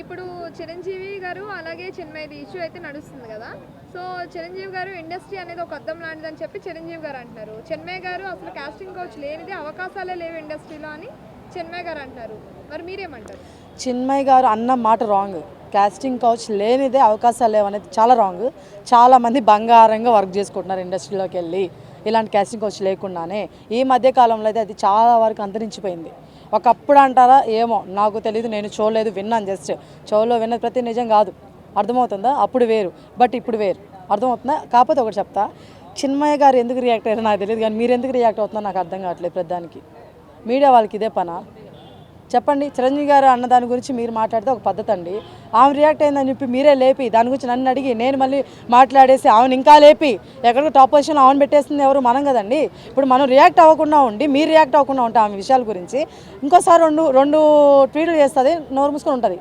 ఇప్పుడు చిరంజీవి గారు అలాగే చిన్మయిది ఇష్యూ అయితే నడుస్తుంది కదా. సో చిరంజీవి గారు ఇండస్ట్రీ అనేది ఒక అద్దం లాంటిదని చెప్పి చిరంజీవి గారు అంటున్నారు. చిన్మయి గారు అసలు కాస్టింగ్ కౌచ్ లేనిదే అవకాశాలే లేవు ఇండస్ట్రీలో అని చిన్మయి గారు అంటారు. మరి మీరేమంటారు? చిన్మయి గారు అన్న మాట రాంగ్. కాస్టింగ్ కౌచ్ లేనిదే అవకాశాలు లేవనేది చాలా రాంగ్. చాలామంది బంగారంగా వర్క్ చేసుకుంటున్నారు ఇండస్ట్రీలోకి వెళ్ళి, ఇలాంటి కాస్టింగ్ కౌచ్ లేకుండానే. ఈ మధ్యకాలంలో అయితే అది చాలా వరకు అంతరించిపోయింది. ఒకప్పుడు అంటారా ఏమో నాకు తెలియదు, నేను చూడలేదు, విన్నాను. జస్ట్ చెవులో విన్నది ప్రతి నిజం కాదు. అర్థమవుతుందా? అప్పుడు వేరు, బట్ ఇప్పుడు వేరు. అర్థమవుతుందా? కాకపోతే ఒకటి చెప్తా, చిన్మయ్య గారు ఎందుకు రియాక్ట్ అయ్యారో నాకు తెలియదు, కానీ మీరు ఎందుకు రియాక్ట్ అవుతుందో నాకు అర్థం కావట్లేదు. ప్రతిదానికి మీడియా వాళ్ళకి ఇదే పనా? చెప్పండి. చిరంజీవి గారు అన్న దాని గురించి మీరు మాట్లాడితే ఒక పద్ధతి అండి. ఆమె రియాక్ట్ అయిందని చెప్పి మీరే లేపి దాని గురించి నన్ను అడిగి నేను మళ్ళీ మాట్లాడేసి ఆమెను ఇంకా లేపి ఎక్కడికి టాప్ పొజిషన్లో ఆమెను పెట్టేస్తుంది ఎవరు? మనం కదండి. ఇప్పుడు మనం రియాక్ట్ అవ్వకుండా ఉండి మీరు రియాక్ట్ అవ్వకుండా ఉంటే ఆమె విషయాల గురించి ఇంకోసారి రెండు ట్వీట్లు చేస్తుంది, నోరు మూసుకొని ఉంటుంది.